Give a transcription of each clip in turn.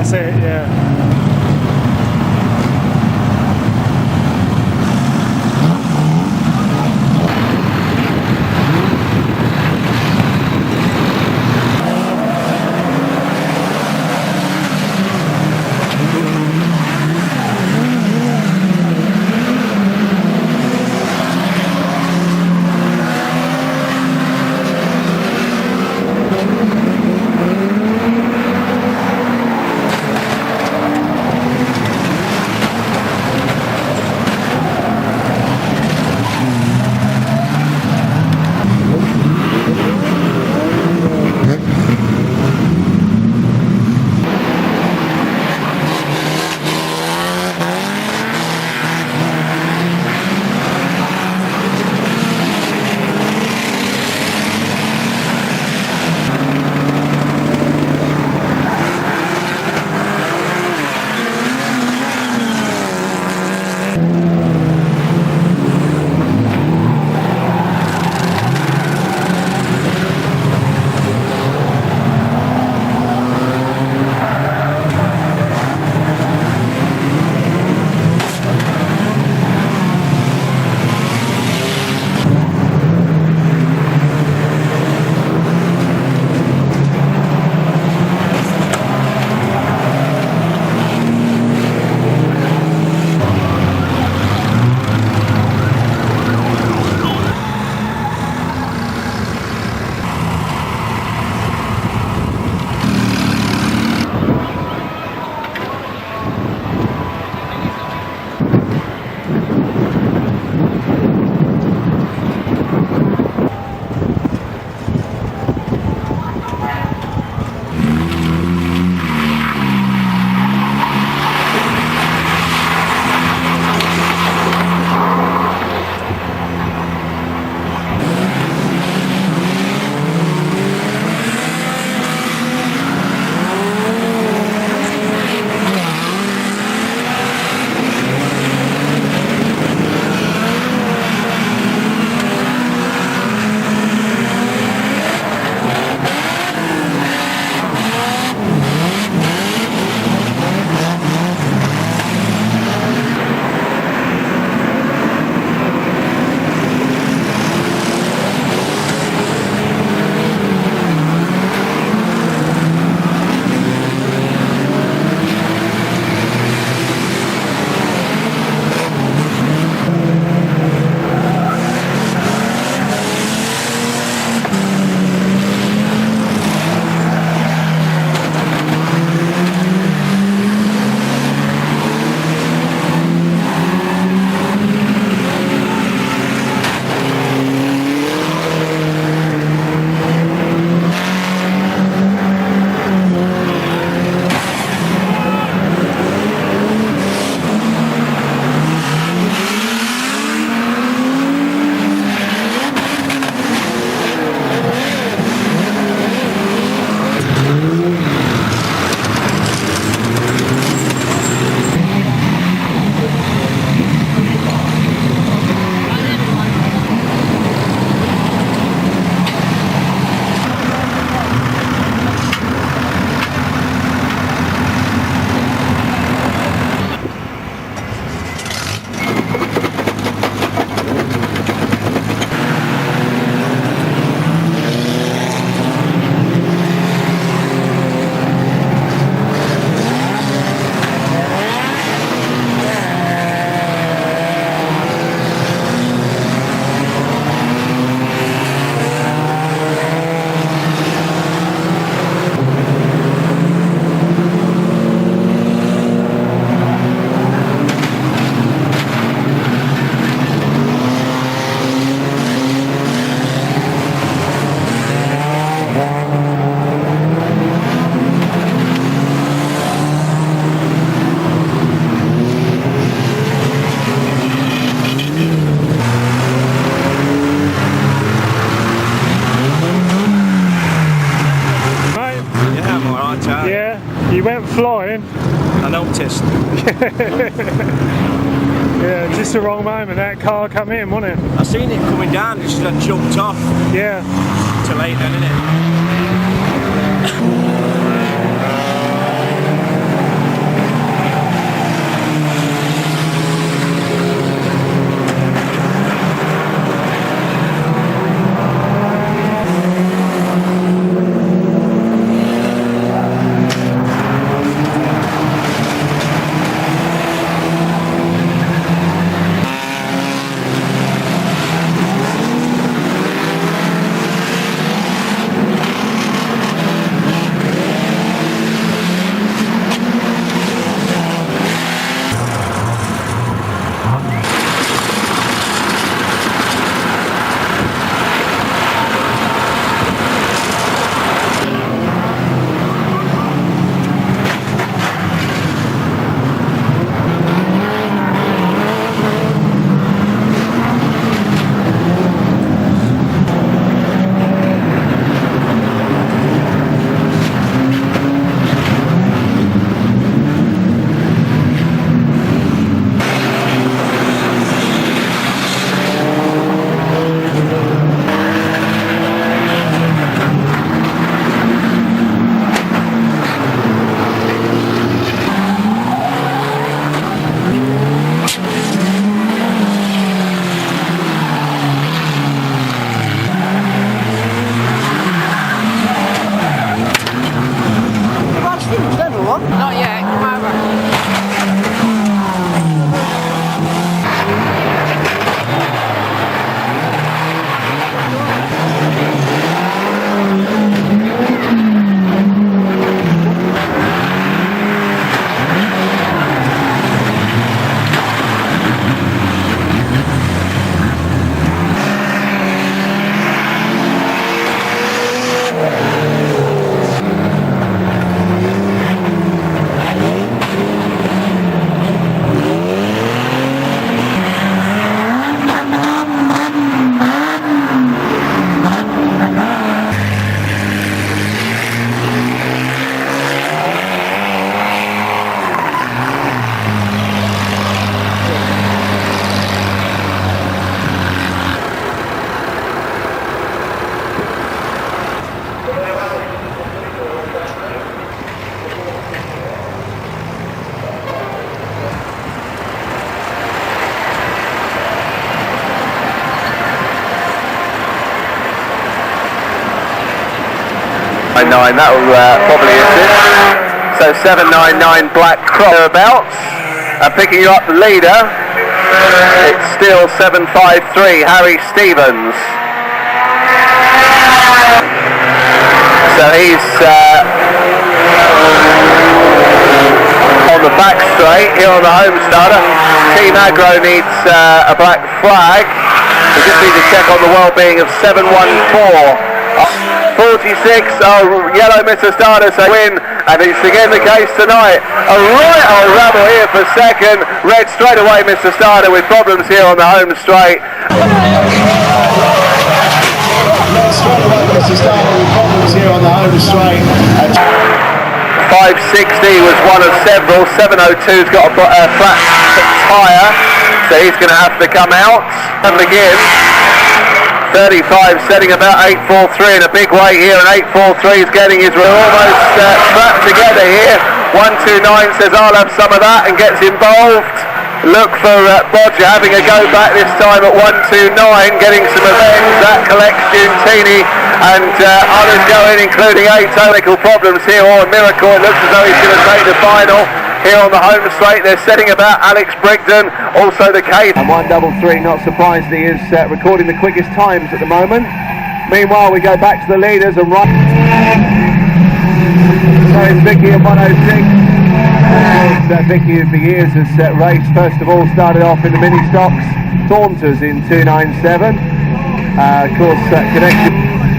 That's it, yeah. You went flying. I noticed. Yeah, just the wrong moment that car come in, wasn't it? I seen it coming down, it just had jumped off. Yeah. Too late then, innit? 9, that'll probably assist. So 799 Black Cross thereabouts. And picking you up the leader, it's still 753 Harry Stevens. So he's on the back straight here on the home starter. Team Agro needs a black flag. We just need to check on the well-being of 714. 46, yellow Mr. Stardust a win, and it's again the case tonight. A right old rabble here for second. Red straight away Mr. Stardust with problems here on the home straight. Straight away Mr. Stardust with problems here on the home straight. 560 was one of several. 702's got a flat tyre, so he's going to have to come out. And again, 35 setting about 843 in a big way here, and 843 is getting his. We're almost trapped together here. 129 says I'll have some of that and gets involved. Look for Bodger having a go back this time at 129, getting some events. That collects Giuntini and others go in, including 8 technical problems here, or a miracle. It looks as though he's going to take the final. Here on the home straight, they're setting about Alex Brigden, also the case. And 133, not surprised he is recording the quickest times at the moment. Meanwhile, we go back to the leaders and right. So it's Vicky at 106. It's Vicky of the years has raced. First of all, started off in the mini stocks, Taunters in 297. Of course, connected.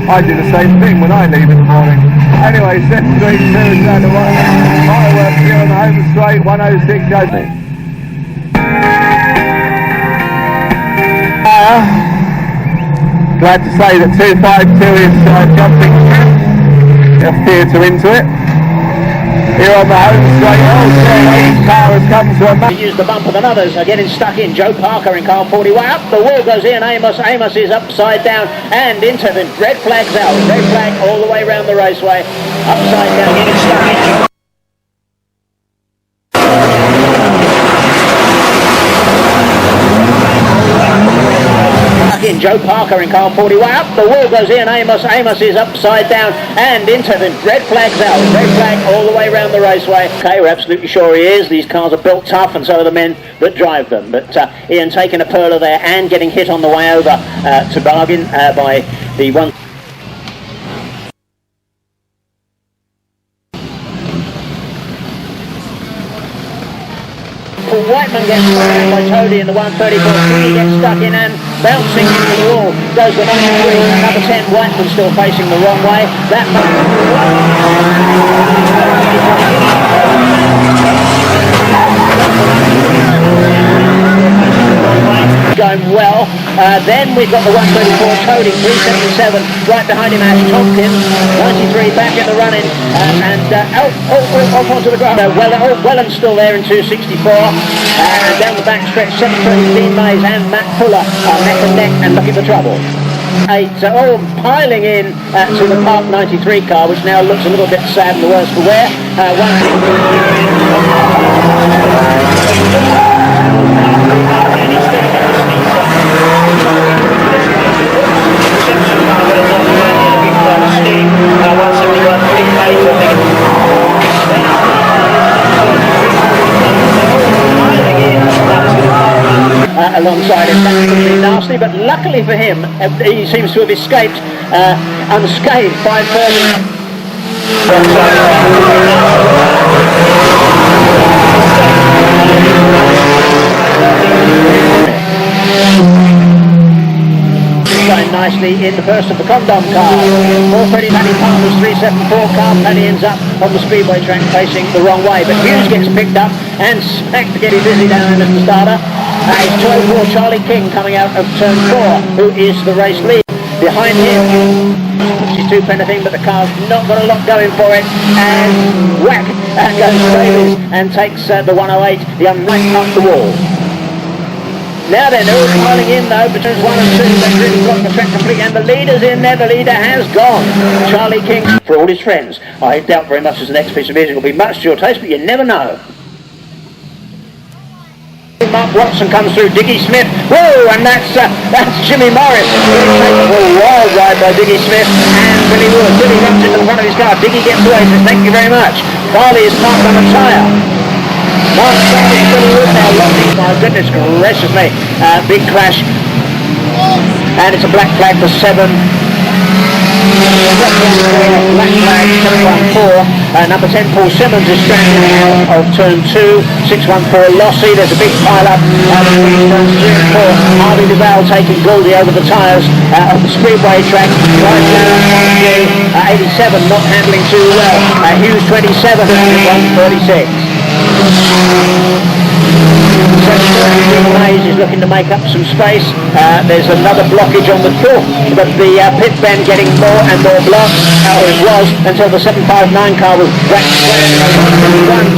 I do the same thing when I leave in the morning. Anyway, 732 is down to fireworks here on the home straight, 106 goes. Glad to say that 252 is jumping a theatre into it. Here on the home straight, his car has come to a match. Use the bumper than others are getting stuck in. Joe Parker in car 41. Up the wall goes in. Amos is upside down and into the red flags out. Red flag all the way around the raceway. Upside down, getting stuck in. Joe Parker in car 41. Up the wall goes in. Amos is upside down and into the red flags out. Red flag all the way around the raceway. Okay, we're absolutely sure he is. These cars are built tough, and so are the men that drive them. But Ian taking a pearler there and getting hit on the way over to bargain by the one. Whiteman gets stuck in by Toadie in the 134. He gets stuck in and bouncing into the wall goes the 93. Number 10 Whiteman still facing the wrong way. That going well. Then we've got the 134 Toadie, 377 right behind him. Ash Tompkins, 93 back in the running, and off onto the ground. Welland's still there in 264, and down the back stretch 730 Dean Mays and Matt Fuller neck and neck and looking for trouble. 8 all piling in to the Park 93 car, which now looks a little bit sad and the worse for wear. Alongside him, that's pretty nasty, but luckily for him, he seems to have escaped unscathed by going nicely in the first of the Condom car. For Freddie Paddy Palmer's 374 car, Paddy ends up on the speedway track facing the wrong way, but Hughes gets picked up and smacked to get him busy down in the starter. It's 12-4 Charlie King coming out of turn 4, who is the race lead. Behind him, she's too anything, but the car's not got a lot going for it, and whack goes Davies and takes the 108, the right up the wall. Now they're all piling in though, between 1 and 2, they've really got the track complete, and the leader's in there, the leader has gone. Charlie King, for all his friends. I doubt very much as the next piece of music will be much to your taste, but you never know. Mark Watson comes through. Diggy Smith. Whoa, and that's Jimmy Morris. Really taken for a wild ride by Diggy Smith and Billy Wood. Billy runs into the front of his car. Diggy gets away and says, thank you very much. Farley is parked on a tyre. Mark Farley and Billy Wood now lofty. My goodness gracious me. Big crash. And it's a black flag for 7. Black flag 714. Number 10 Paul Simmons is stranded out of turn 2. 614 Lossy. There's a big pile up between turns 3 and 4. Harvey Duval taking Goldie over the tyres of the speedway track. Right down 87 not handling too well. Hughes 27 136. Mays is looking to make up some space. There's another blockage on the fourth, but the pit band getting more and more blocked, or it was, until the 759 car was whacked square.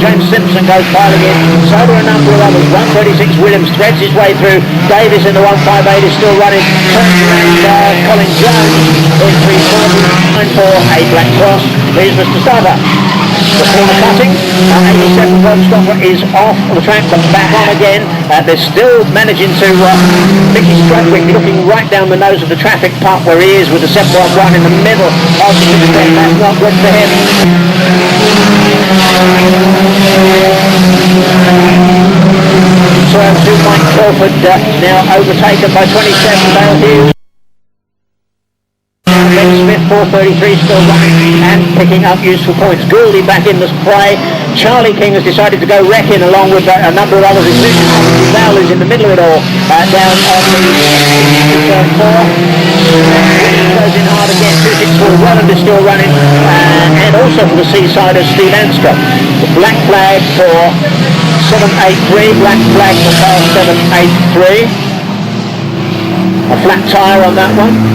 James Simpson goes piling in. So do a number of others. 136 Williams threads his way through. Davis in the 158 is still running. Turns around Colin Jones in 340. For a Black Cross. Here's Mr. Starter. The corner cutting. 87 Rob Stopper is off the track, but back on again. They're still managing to Mickey Stradwick looking right down the nose of the traffic, park where he is with the 711 in the middle of the pit. That's not good for him. Turn 2 Mike Crawford now overtaken by 27 Dale Hughes. Ben Smith 433 still running and picking up useful points. Gouldy back in the play. Charlie King has decided to go wrecking along with a number of others. Val is in the middle of it all down on the turn 4. Goes in hard again. 264 Welland is still running and also for the Seasiders Steve Anstrom. The black flag for 783. Black flag for car 783. A flat tyre on that one.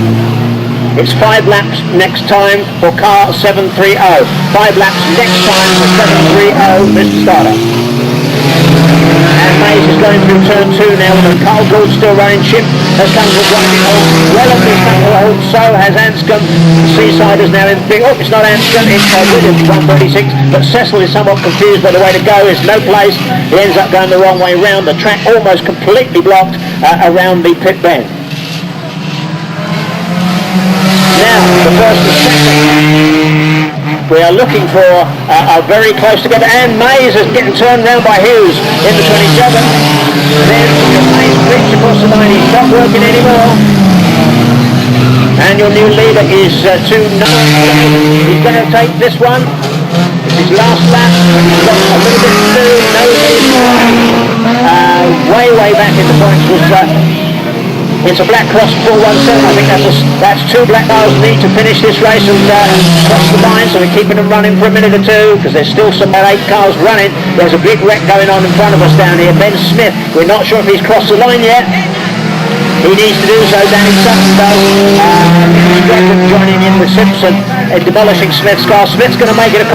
It's 5 laps next time for car 730. 5 laps next time for 730, Mr. Starter. And Mays is going through turn 2 now, and Carl Gould still running. Chip has come to a grinding halt. Welland has come to a halt, so has Anscombe. Seasiders now in big. Oh, it's not Anscombe, it's Williams 136. But Cecil is somewhat confused by the way to go. There's no place. He ends up going the wrong way round. The track almost completely blocked around the pit bend. Now, the first and second, we are looking for very close together, and Mays is getting turned round by Hughes in the 27. Then Mays creeps across the line, he's not working anymore. And your new leader is 2-9. He's going to take this one. It's his last lap. He's got a little bit to do. No way back in the points was it's a Black Cross 417. I think that's 2 black cars need to finish this race and cross the line, so we're keeping them running for a minute or 2 because there's still some 8 cars running. There's a big wreck going on in front of us down here. Ben Smith, we're not sure if he's crossed the line yet. He needs to do so. Danny Sutton does. Joining in with Simpson demolishing Smith's car. Smith's going to make it a...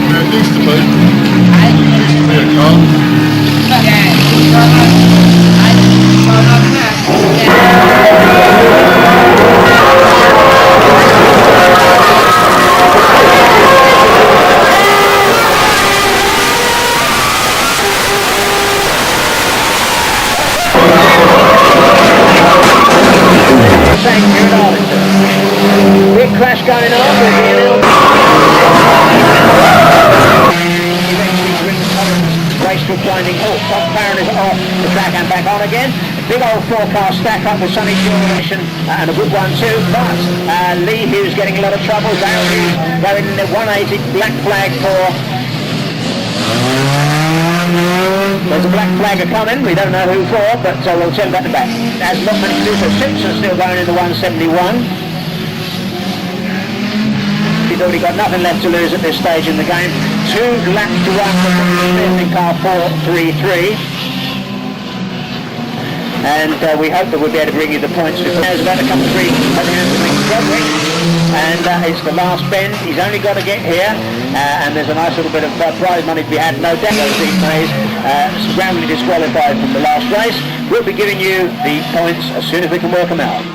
Big crash going on with the race to a blinding halt. Tom Farron is off the track and back on again. Big old 4-car stack up with Sonny Generation and a good one too, but Lee Hughes getting a lot of trouble. Darryl Hughes going in the 180 black flag for... There's a black flagger coming, we don't know who for, but we'll turn that to back. As not many to do so, Simpson still going in the 171. He's already got nothing left to lose at this stage in the game. 2 laps to run for Smith in car 433. And we hope that we'll be able to bring you the points. There's about to come through around the Mickey Stradwick. And it's the last bend. He's only got to get here. And there's a nice little bit of prize money to be had. No doubt these days. Roundly disqualified from the last race. We'll be giving you the points as soon as we can work them out.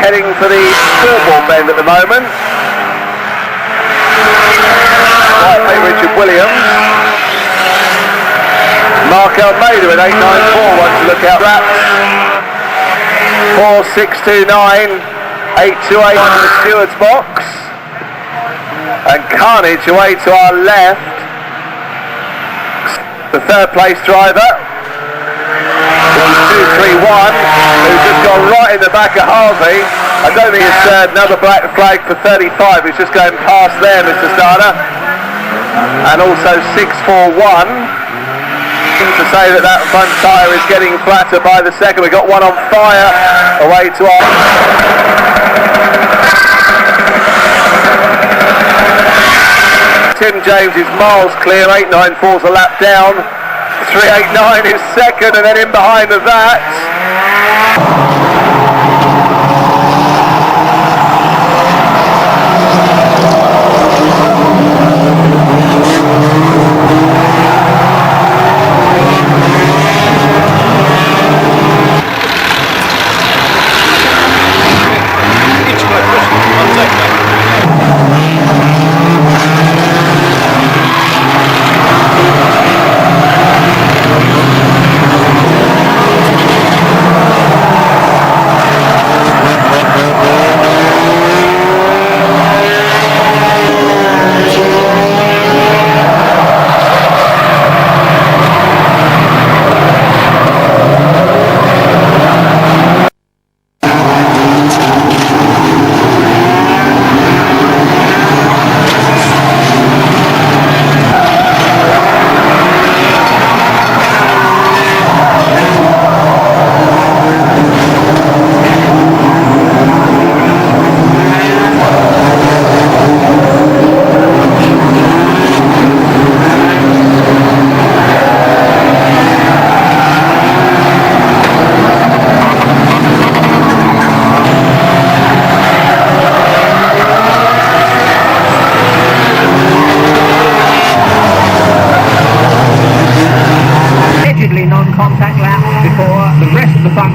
Heading for the scoreboard bend at the moment. Right, Richard Williams. Mark Almeida at 894, one to look out. Wraps. 4629, 828 in the steward's box. And Carnage away to our left. The third place driver. 231, who's just gone right in the back of Harvey. I don't think it's another black flag for 35, who's just going past there, Mr. Starter. And also 641 to say that that front tyre is getting flatter by the second. We've got one on fire away to our... Tim James is miles clear, 894's a lap down. 389 is second, and then in behind of that.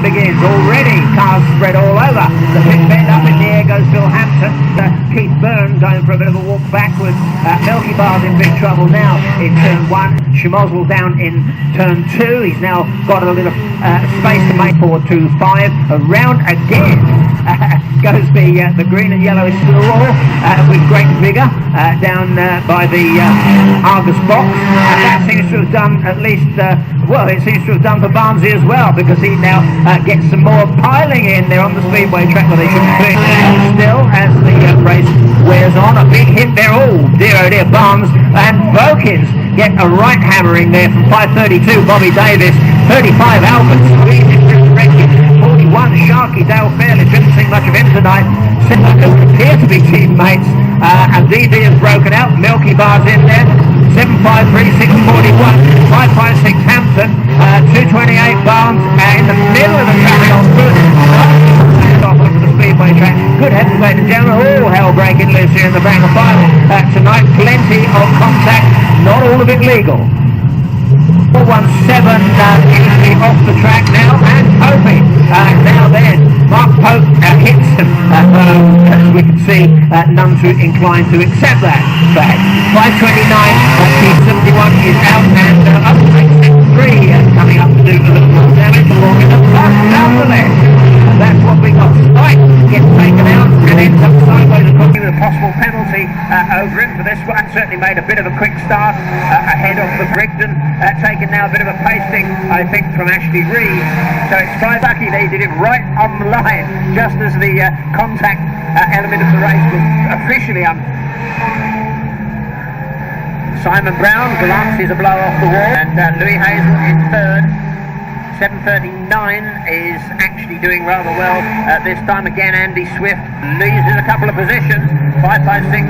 Begins already, cars spread all over. The pit bend up in the air goes Phil Hampton. Keith Byrne going for a bit of a walk backwards. Melky Bar's in big trouble now in turn 1. Schmozzle down in turn 2. He's now got a little space to make 4-2-5. Around again goes the green and yellow Stroll with great vigour down by the Argus box. And that seems to have done at least, well, it seems to have done for Barnsley as well, because he now gets some more piling in there on the speedway track where they shouldn't be. Still, as the race wears on, a big hit there. Oh dear, oh dear, Barnes and Vokins get a right hammering there from 532. Bobby Davis, 35 Albert, squeezing through the wreckage. 41 Sharky, Dale Fairley, didn't think much of him tonight. Appear to be teammates, and DD has broken out. Milky Bar's in there. 753, 641, 556 Hampton, 228 Barnes, in the middle of the traffic on foot. Off onto the speedway track. Good heavens, ladies and gentlemen, all hell breaking loose here in the Bangor final. Tonight, plenty of contact, not all of it legal. easily off the track now, and Popey. Now then, Mark Pope hits him. We can see none too inclined to accept that fact. 5:29, P71 is out, and up to 3 coming up to do a little more damage along in the front. Nonetheless, that's what we got. Right, gets taken out and ends up sideways and cooking with a possible penalty over him for this one. Certainly made a bit of a quick start ahead of the Brigden, taking now a bit of a pasting, I think, from Ashley Reed. So it's quite lucky they did it right on the line, just as the contact element of the race was officially Simon Brown glances a blow off the wall, and Louis Hazel in third. 7:39 is actually doing rather well this time. Again, Andy Swift loses a couple of positions. 5:56.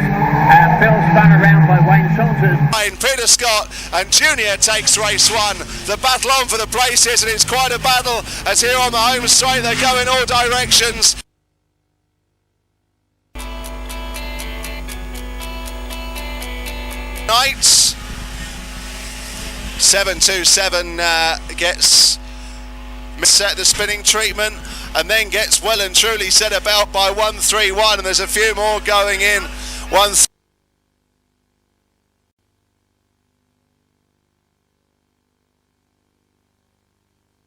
Phil spun around by Wayne Saunders. Peter Scott and Junior takes race one. The battle on for the places, and it's quite a battle as here on the home straight they go in all directions. Knights 727 gets set the spinning treatment and then gets well and truly set about by 131, and there's a few more going in.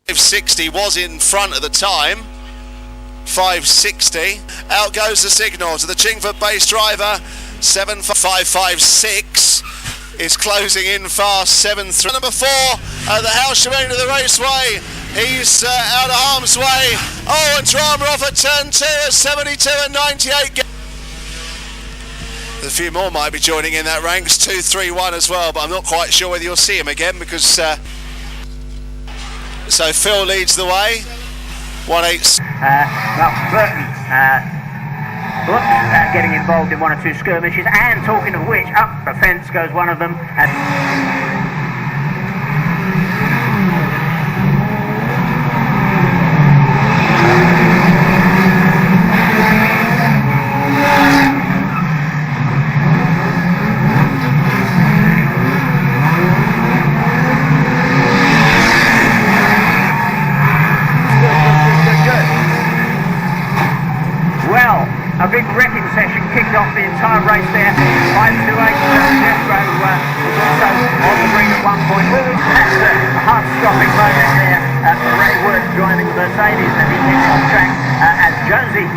560 was in front at the time. 560. Out goes the signal to the Chingford base driver. 7556 is closing in fast. 7-3. Number 4 at the house end of the raceway. He's out of harm's way. Oh, and drama off at turn 2 at 72 and 98. A few more might be joining in that ranks. 2-3-1 as well, but I'm not quite sure whether you'll see him again because. So Phil leads the way. 1-8. Well, Burton getting involved in one or two skirmishes, and talking of which, up the fence goes one of them. A big wrecking session kicked off the entire race there. 528 Jethro was also on the green at one point. That's a heart-stopping moment there. Ray Wood driving the Mercedes as he gets off track as Jonesy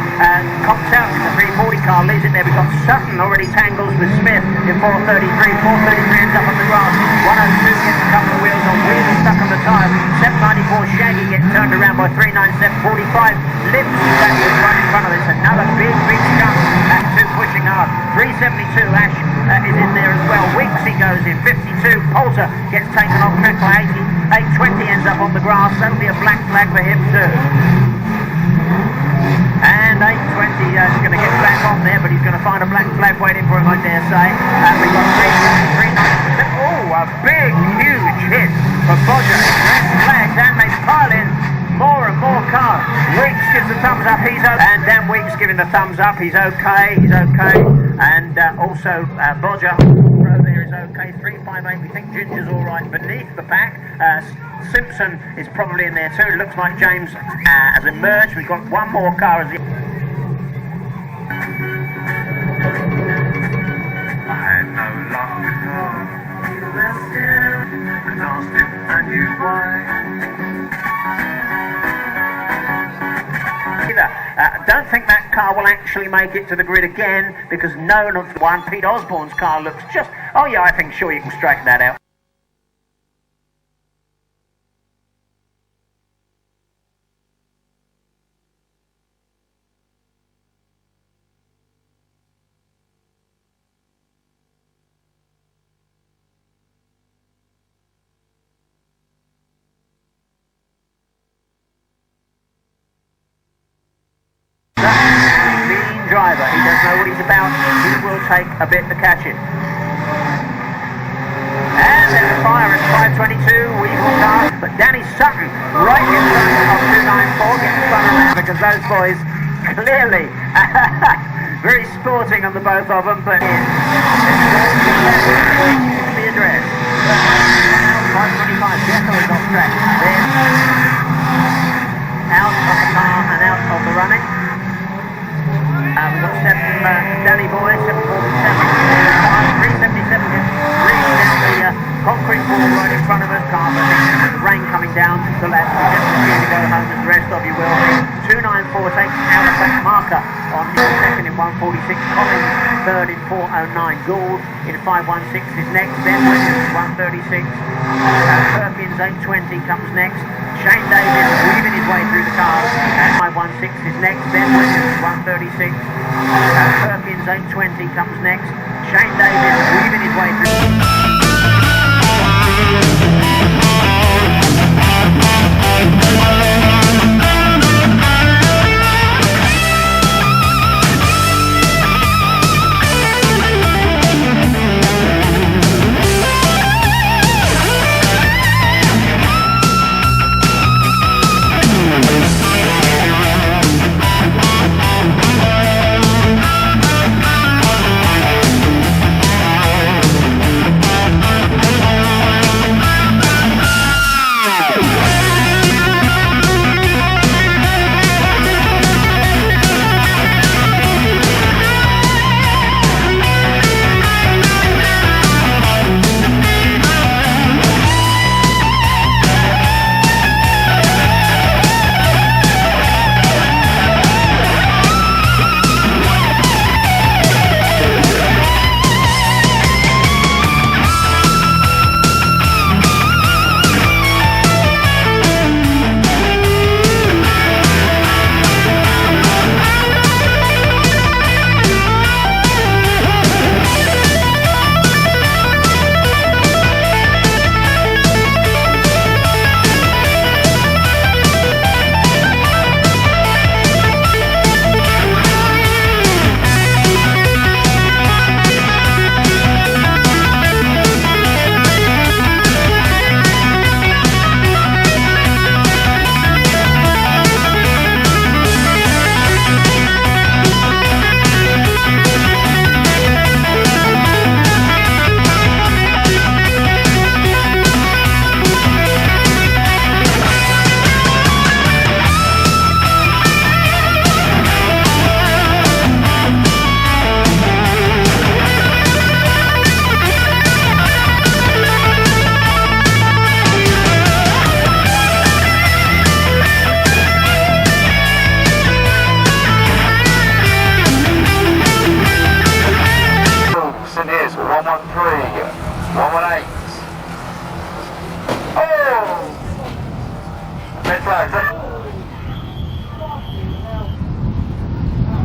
comes out in the 340 car, leaves it there. We've got Sutton already tangles with Smith in 433. 433 ends up on the grass. 102 gets a couple of wheels on. Wheels are stuck on the tyre. 794 Shaggy gets turned around by 397. 45 Lips that was right in front of us. Another big jump. And 2 pushing hard. 372 Ash is in there as well. Winksy goes in 52. Poulter gets taken off track by 80. 820 ends up on the grass. That'll be a black flag for him too. And 820 is going to get back on there, but he's going to find a black flag waiting for him, I dare say. And we've got 397. Oh, a big, huge hit for Bodger. Red flags, and they pile in more and more cars. Weeks gives the thumbs up. He's okay. And Dan Weeks giving the thumbs up. He's okay. He's okay. And also Bodger there is okay. 358. We think Ginger's all right beneath the pack. Simpson is probably in there too. Looks like James has emerged. We've got one more car as the. I had no luck with her. You left him and asked him and you why. Don't think that car will actually make it to the grid again because none of the one. Pete Osborne's car looks just. Oh yeah, I think sure you can straighten that out. Driver, he doesn't know what he's about. He will take a bit to catch it. And there's a fire at 522. Weevil car, but Danny Sutton right in front of 294 gets spun around because those boys clearly very sporting on the both of them. But it's the address. 525. Jethro is off track. Then out of the car and out of the running. We've got Danny Boy, 747, 377 gets really down the concrete wall right in front of us. Carver, the rain coming down to the left. We just continue to go home as the rest of you will be. 294 takes out of that marker on second in 146. Collins third in 409. Gould in 516 is next. Then Williams 136. Perkins 820 comes next. Shane Davis weaving his way through the cars. 516 is next. Then Williams 136. Perkins 820 comes next. Shane Davis weaving his way through.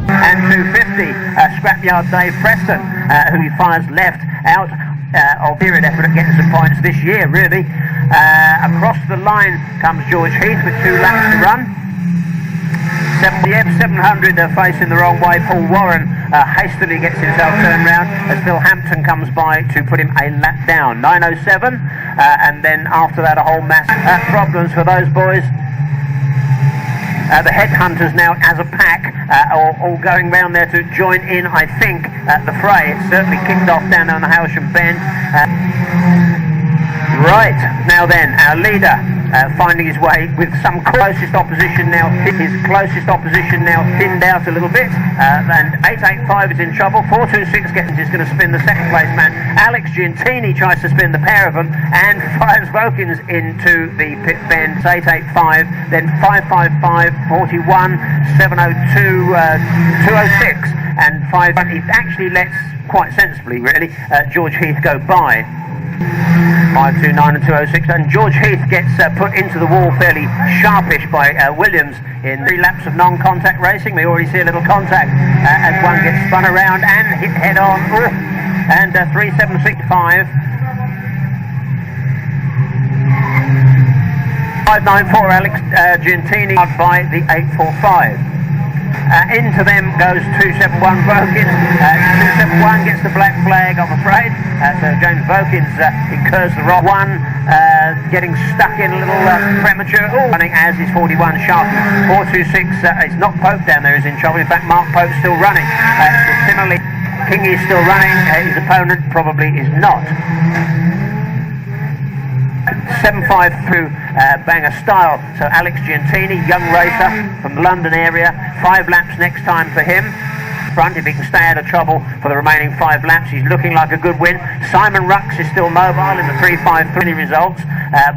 And 250, scrapyard Dave Preston, who fires left out of period effort at getting some points this year, really. Across the line comes George Heath with 2 laps to run. 700 facing the wrong way. Paul Warren hastily gets himself turned round as Phil Hampton comes by to put him a lap down. 907, and then after that a whole mass problems for those boys. The headhunters now as a pack all going round there to join in, I think, the fray. It's certainly kicked off down on the Hailsham Bend. Right, now then, our leader finding his way with some closest opposition now. His closest opposition now thinned out a little bit, and 885 is in trouble. 426 is going to spin the second place man. Alex Gintini tries to spin the pair of them and fires Vokins into the pit bend. 885, then 555, 41, 702, 206, and 5. He actually lets, quite sensibly really, George Heath go by. 529 and 206, and George Heath gets put into the wall fairly sharpish by Williams in 3 laps of non-contact racing. We already see a little contact as one gets spun around and hit head on. And 3765. 594 Alex Gintini by the 845. Into them goes 271 Vokins. 271 gets the black flag, I'm afraid. So James Vokins incurs the wrong one, getting stuck in a little premature. Running as is 41 Sharpie. 426 is not Pope down there, is in trouble. In fact, Mark Pope's still running. Similarly, King is still running. His opponent probably is not. 7.52 Banger style. So Alex Giantini, young racer from the London area, 5 laps next time for him. Front, if he can stay out of trouble for the remaining 5 laps, he's looking like a good win. Simon Rux is still mobile in the 3.53 results,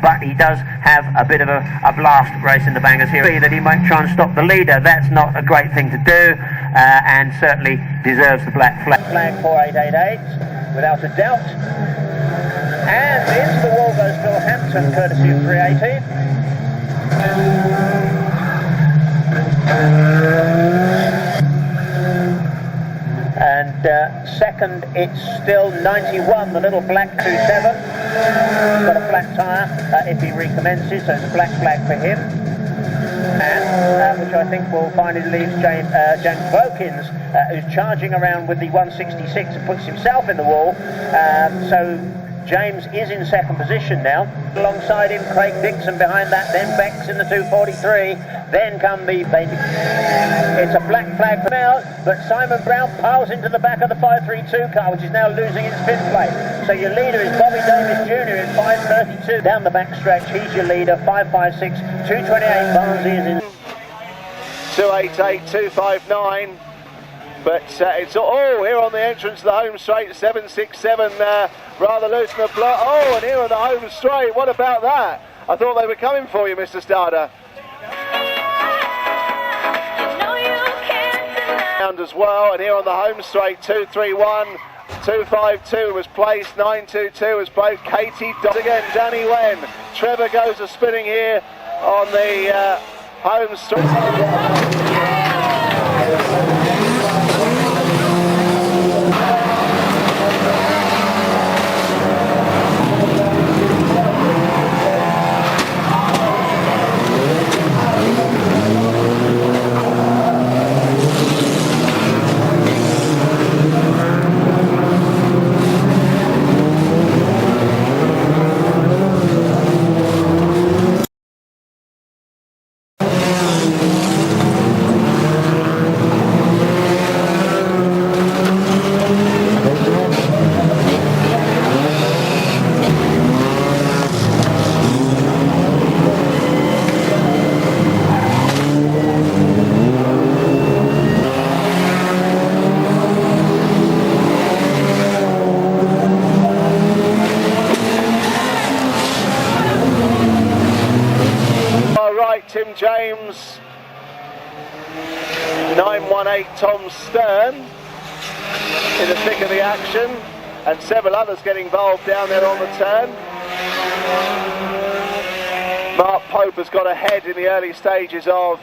but he does have a bit of a blast race in the Bangers here. That he might try and stop the leader. That's not a great thing to do, and certainly deserves the black flag. Flag 4888, without a doubt. And into the wall goes Phil Hampton, courtesy of 380. And second, it's still 91, the little black 27. He's got a flat tyre if he recommences, so it's a black flag for him. And which I think will finally leave James Vokins, who's charging around with the 166 and puts himself in the wall. So James is in second position now. Alongside him, Craig Dixon behind that, then Bex in the 243. Then come the baby. It's a black flag for now, but Simon Brown piles into the back of the 532 car, which is now losing its 5th place. So your leader is Bobby Davis Jr. in 532. Down the back stretch, he's your leader, 556, 228. Barnsley is in 288, 259. But it's here on the entrance to the home straight, 767 rather loose in the block. Oh, and here on the home straight, what about that? I thought they were coming for you, Mr. Starter. As well, and here on the home straight, 231, 252 was placed, 922 was placed. Katie Dodd again, Danny Wen. Trevor goes a spinning here on the home straight. Tim James, 918 Tom Stern in the thick of the action, and several others getting involved down there on the turn. Mark Pope has got ahead in the early stages of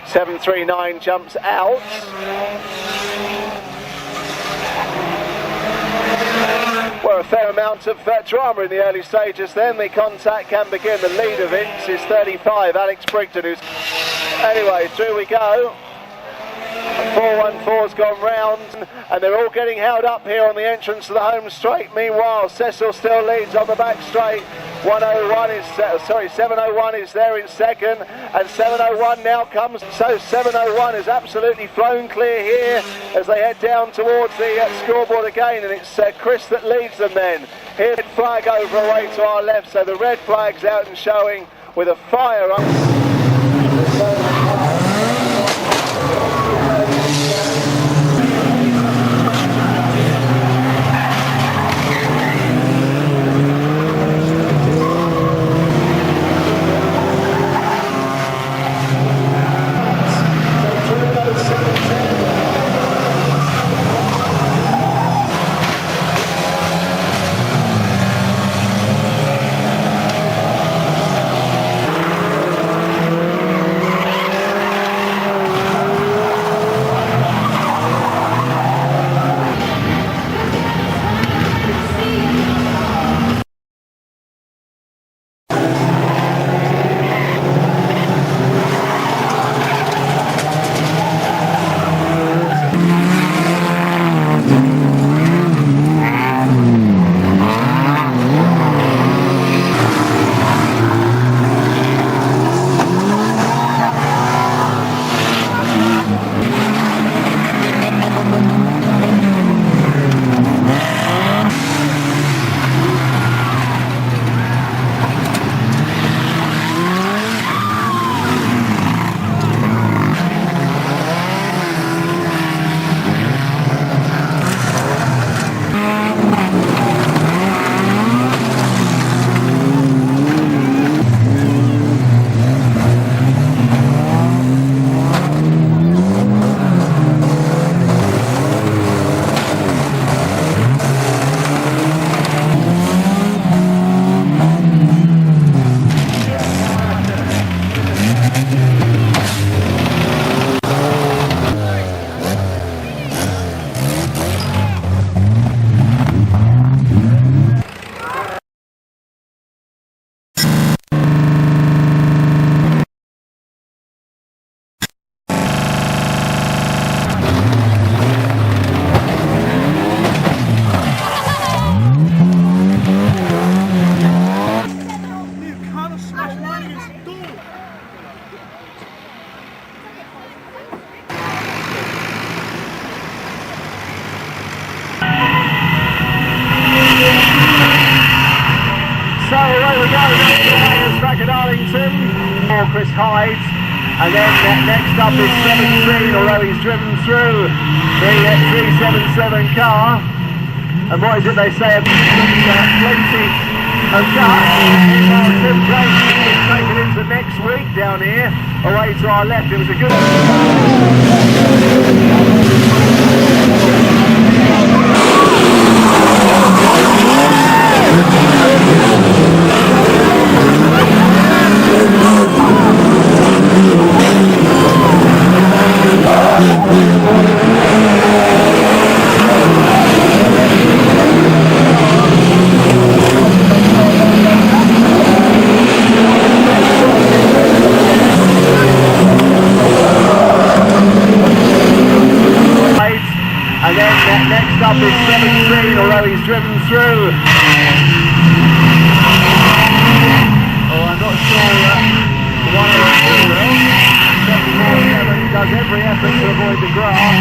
739, jumps out. Well, a fair amount of drama in the early stages then. The contact can begin. The lead of Vince is 35, Alex Brigden, who's... Anyway, through we go. 414's gone round, and they're all getting held up here on the entrance to the home straight. Meanwhile, Cecil still leads on the back straight. 701 is there in second, and 701 now comes. So 701 is absolutely flown clear here as they head down towards the scoreboard again, and it's Chris that leads them then. Here, red flag over away to our left, so the red flag's out and showing with a fire up. Chris Hyde. And then next up is 17, although he's driven through the 377 car. And what is it they say about plenty of guts? Tim James is taken into next week down here, away to our left. It was a good... And then next up is 17, although he's driven through. Oh, I'm not sure the 102 will. 747 does every effort to avoid the grass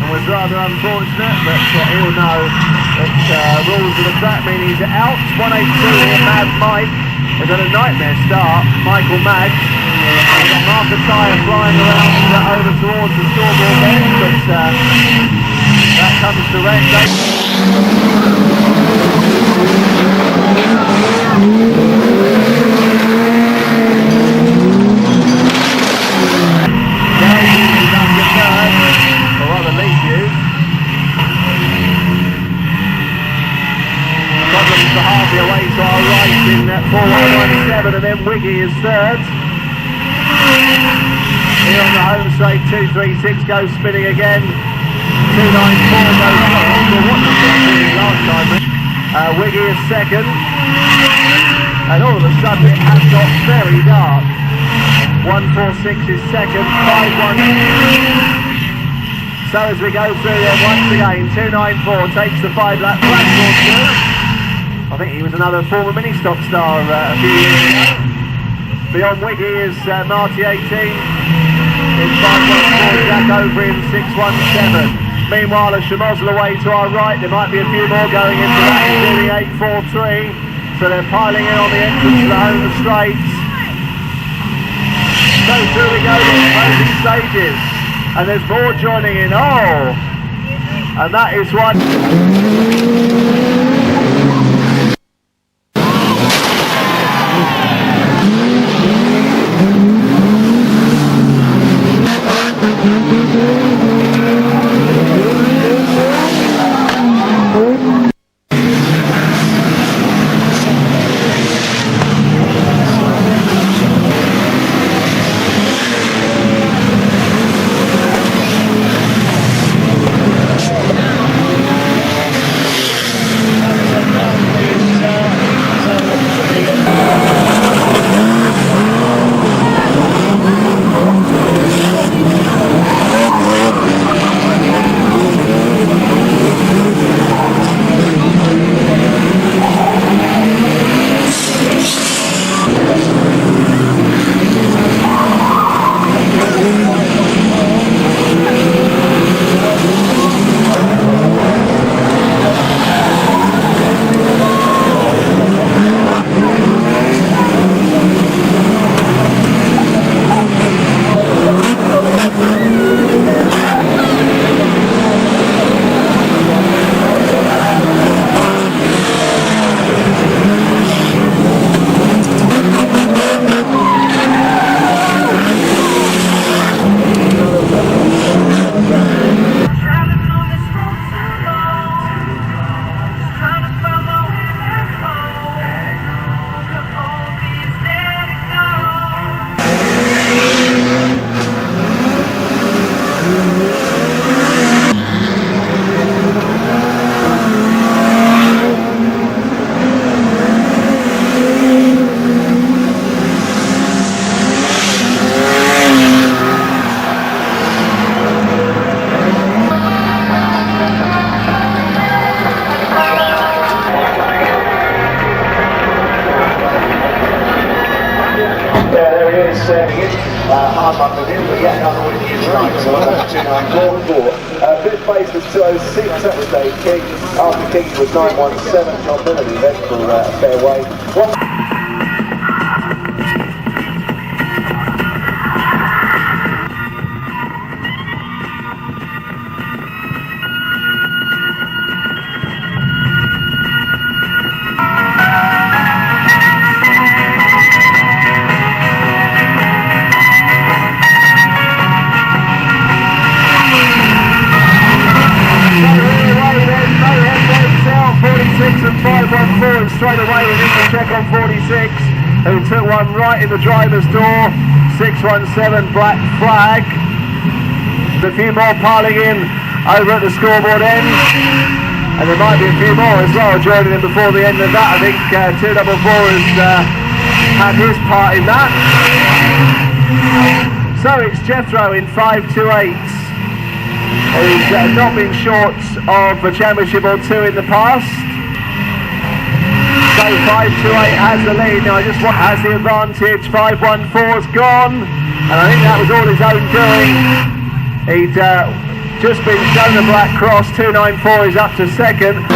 and was rather unfortunate, but he'll know that rules of the track mean he's out. 182 here, Mad Mike has had a nightmare start. Michael Magg. Martha Tyre flying around over towards the scoreboard bench, but that comes to rest. Problems for Harvey away to our right in 4117, and then Wiggy is third. Here on the home straight, 236 goes spinning again. 294 goes last time. Wiggy is second. And all of a sudden it has got very dark. 146 is second, 5-1. So as we go through there once again, 294 takes the 5-lap platform through. I think he was another former mini-stock star a few years ago. Beyond Wiggy is Marty 18 in 514, Jack over in 617. Meanwhile, as Shamozzle away to our right, there might be a few more going into that, including 843. So they're piling in on the entrance to the home straights. So through we go to the closing stages. And there's more joining in. Oh! And that is one. Hard with him, but yet another win here tonight. So 294. Fifth place was 206, that was Dave King. After King was 917, John Billerby then for Fairway. check on 46, who took one right in the driver's door. 617 Black Flag. A few more piling in over at the scoreboard end. And there might be a few more as well joining in before the end of that. I think 244 has had his part in that. So it's Jethro in 528. Who's not been short of a championship or two in the past. So 528 has the lead. Now has the advantage. 514's gone. And I think that was all his own doing. He'd just been shown a black cross. 294 is up to second.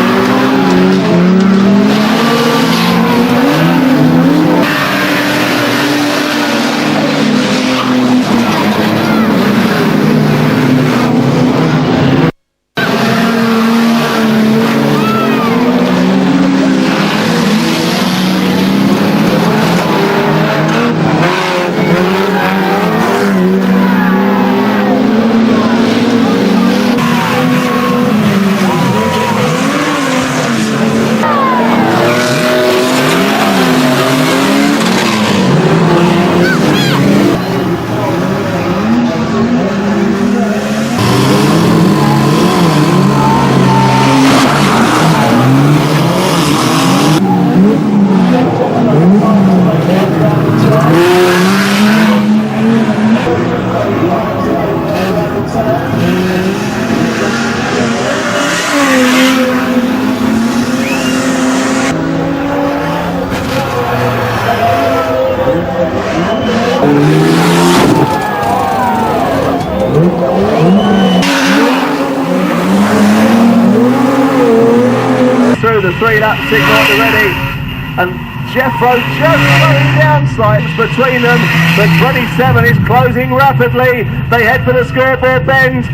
Through the 3-lap signal at the ready, and Jethro just slowing down slightly between them, but 27 is closing rapidly. They head for the scoreboard bend.